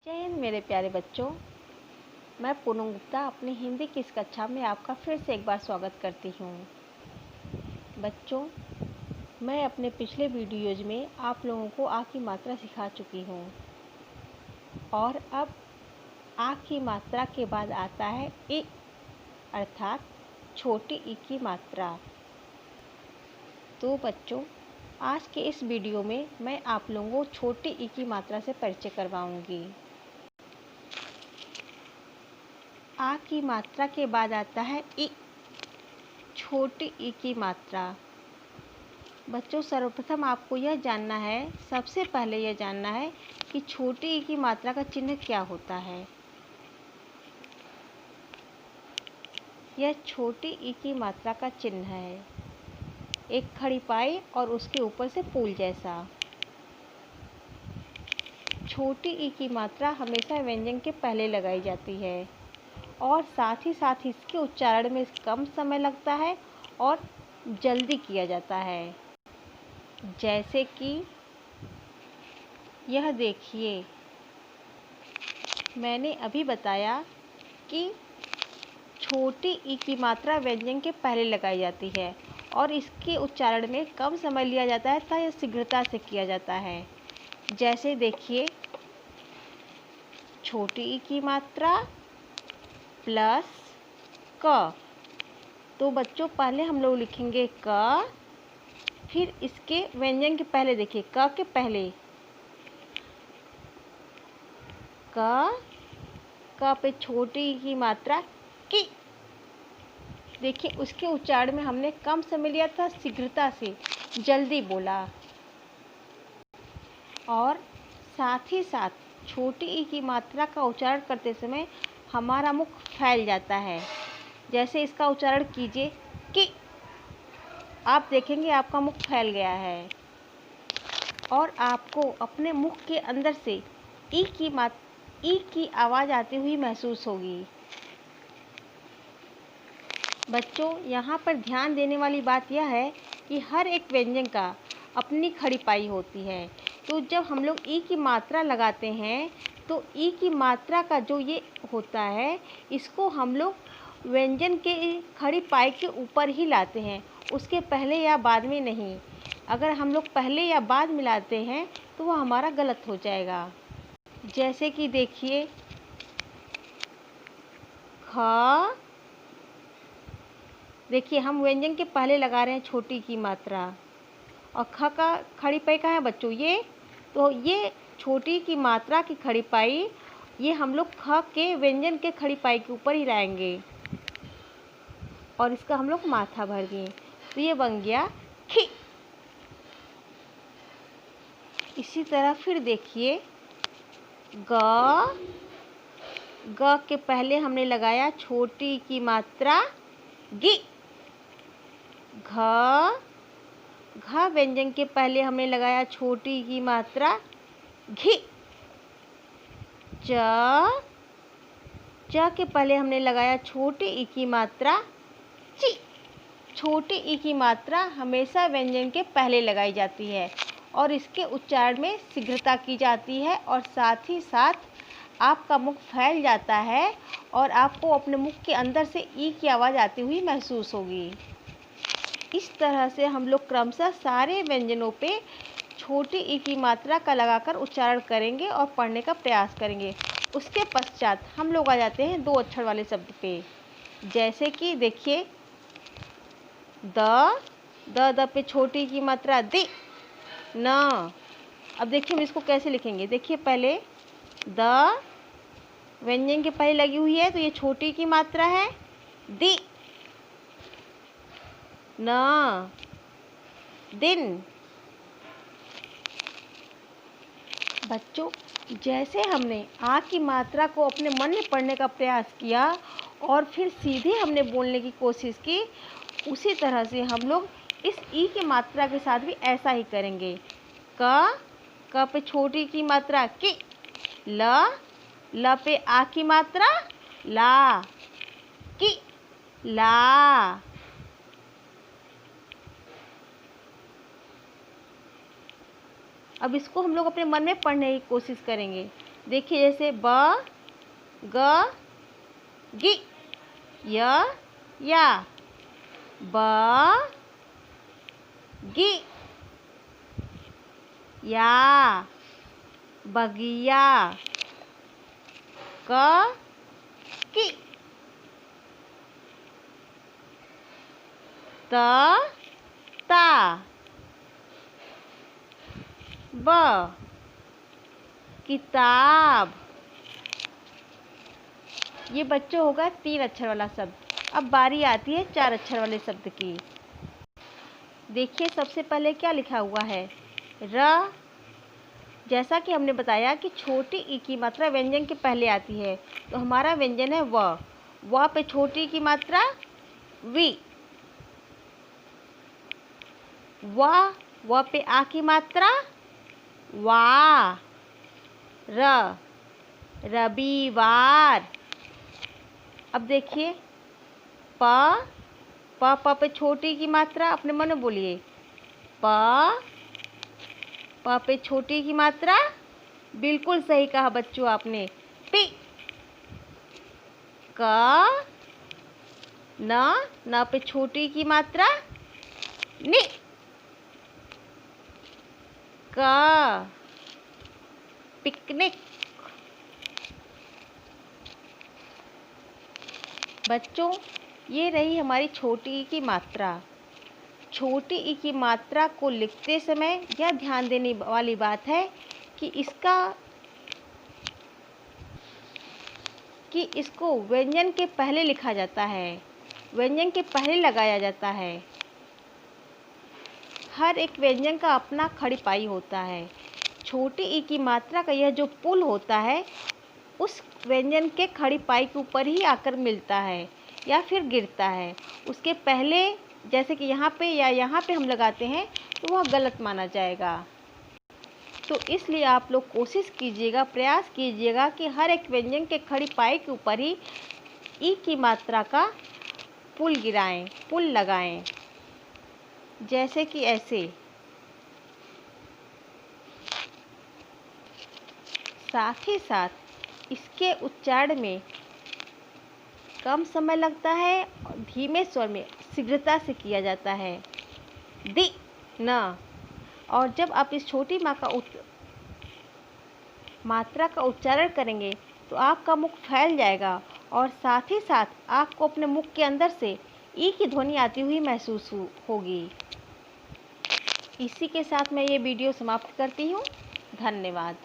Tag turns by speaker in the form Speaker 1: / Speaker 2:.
Speaker 1: जय हिंद मेरे प्यारे बच्चों। मैं पूनम गुप्ता अपनी हिंदी की इस कक्षा में आपका फिर से एक बार स्वागत करती हूँ। बच्चों, मैं अपने पिछले वीडियोज में आप लोगों को आ की मात्रा सिखा चुकी हूँ और अब आ की मात्रा के बाद आता है इ, अर्थात छोटी ई की मात्रा। तो बच्चों, आज के इस वीडियो में मैं आप लोगों को छोटी ई की मात्रा से परिचय करवाऊँगी। आ की मात्रा के बाद आता है इ, छोटी ई की मात्रा। बच्चों, सर्वप्रथम आपको यह जानना है, सबसे पहले यह जानना है कि छोटी ई की मात्रा का चिन्ह क्या होता है। यह छोटी ई की मात्रा का चिन्ह है, एक खड़ी पाई और उसके ऊपर से फूल जैसा। छोटी ई की मात्रा हमेशा व्यंजन के पहले लगाई जाती है और साथ ही इसके उच्चारण में कम समय लगता है और जल्दी किया जाता है। जैसे कि यह देखिए, मैंने अभी बताया कि छोटी ई की मात्रा व्यंजन के पहले लगाई जाती है और इसके उच्चारण में कम समय लिया जाता है तथा यह शीघ्रता से किया जाता है। जैसे देखिए, छोटी ई की मात्रा प्लस क। तो बच्चों, पहले हम लोग लिखेंगे क, फिर इसके व्यंजन के पहले देखिए, क के पहले क पे छोटी ई की मात्रा की। देखिए, उसके उच्चारण में हमने कम समय लिया था, शीघ्रता से जल्दी बोला। और साथ ही साथ छोटी ई की मात्रा का उच्चारण करते समय हमारा मुख फैल जाता है। जैसे इसका उच्चारण कीजिए कि, आप देखेंगे आपका मुख फैल गया है और आपको अपने मुख के अंदर से ई की आवाज़ आती हुई महसूस होगी। बच्चों, यहाँ पर ध्यान देने वाली बात यह है कि हर एक व्यंजन का अपनी खड़ी पाई होती है। तो जब हम लोग ई की मात्रा लगाते हैं तो ई की मात्रा का जो ये होता है, इसको हम लोग व्यंजन के खड़ी पाई के ऊपर ही लाते हैं, उसके पहले या बाद में नहीं। अगर हम लोग पहले या बाद में लाते हैं तो वह हमारा गलत हो जाएगा। जैसे कि देखिए, ख, देखिए हम व्यंजन के पहले लगा रहे हैं छोटी की मात्रा और ख का खड़ी पाई कहाँ है बच्चों? ये तो ये छोटी की मात्रा की खड़ी पाई ये हम लोग ख के व्यंजन के खड़ी पाई के ऊपर ही लाएंगे और इसका हम लोग माथा भर दिए, तो ये बन गया खी। इसी तरह फिर देखिए, ग के पहले हमने लगाया छोटी की मात्रा गी। घ व्यंजन के पहले हमने लगाया छोटी की मात्रा घी। च के पहले हमने लगाया छोटी ई की मात्रा ची। छोटी ई की मात्रा हमेशा व्यंजन के पहले लगाई जाती है और इसके उच्चारण में शीघ्रता की जाती है और साथ ही साथ आपका मुख फैल जाता है और आपको अपने मुख के अंदर से ई की आवाज़ आती हुई महसूस होगी। इस तरह से हम लोग क्रमशः सारे व्यंजनों पे छोटी ई की मात्रा का लगाकर उच्चारण करेंगे और पढ़ने का प्रयास करेंगे। उसके पश्चात हम लोग आ जाते हैं दो अक्षर वाले शब्द पे। जैसे कि देखिए, द पे छोटी की मात्रा दी न। अब देखिए हम इसको कैसे लिखेंगे। देखिए, पहले द व्यंजन के पहले लगी हुई है तो ये छोटी की मात्रा है, दी न, दिन। बच्चों, जैसे हमने आ की मात्रा को अपने मन में पढ़ने का प्रयास किया और फिर सीधे हमने बोलने की कोशिश की, उसी तरह से हम लोग इस ई की मात्रा के साथ भी ऐसा ही करेंगे। क पे छोटी की मात्रा की, ल पे आ की मात्रा ला, की, ला। अब इसको हम लोग अपने मन में पढ़ने की कोशिश करेंगे। देखिए जैसे ब ग गी, या, ब गी, या, बगिया, क की, त ता, ब किताब। ये बच्चों होगा 3 अक्षर वाला शब्द। अब बारी आती है 4 अक्षर वाले शब्द की। देखिए सबसे पहले क्या लिखा हुआ है, र। जैसा कि हमने बताया कि छोटी ई की मात्रा व्यंजन के पहले आती है, तो हमारा व्यंजन है व पे छोटी की मात्रा वी, व पे आ की मात्रा वा, रविवार। अब देखिए प पे छोटी की मात्रा, अपने मन में बोलिए, प पे छोटी की मात्रा, बिल्कुल सही कहा बच्चों आपने, पी। क न पे छोटी की मात्रा नि, क पिकनिक। बच्चों ये रही हमारी छोटी ई की मात्रा। छोटी ई की मात्रा को लिखते समय यह ध्यान देने वाली बात है कि इसको व्यंजन के पहले लिखा जाता है, व्यंजन के पहले लगाया जाता है। हर एक व्यंजन का अपना खड़ी पाई होता है। छोटी ई की मात्रा का यह जो पुल होता है, उस व्यंजन के खड़ी पाई के ऊपर ही आकर मिलता है या फिर गिरता है। उसके पहले जैसे कि यहाँ पे या यहाँ पे हम लगाते हैं तो वह गलत माना जाएगा। तो इसलिए आप लोग कोशिश कीजिएगा, प्रयास कीजिएगा कि हर एक व्यंजन के खड़ी पाई के ऊपर ही ई की मात्रा का पुल गिराएं, पुल लगाएं। जैसे कि ऐसे। साथ ही साथ इसके उच्चारण में कम समय लगता है और धीमे स्वर में शीघ्रता से किया जाता है। दि न। और जब आप इस छोटी मात्रा का उच्चारण करेंगे तो आपका मुख फैल जाएगा और साथ ही साथ आपको अपने मुख के अंदर से ई की ध्वनि आती हुई महसूस होगी। इसी के साथ मैं ये वीडियो समाप्त करती हूँ। धन्यवाद।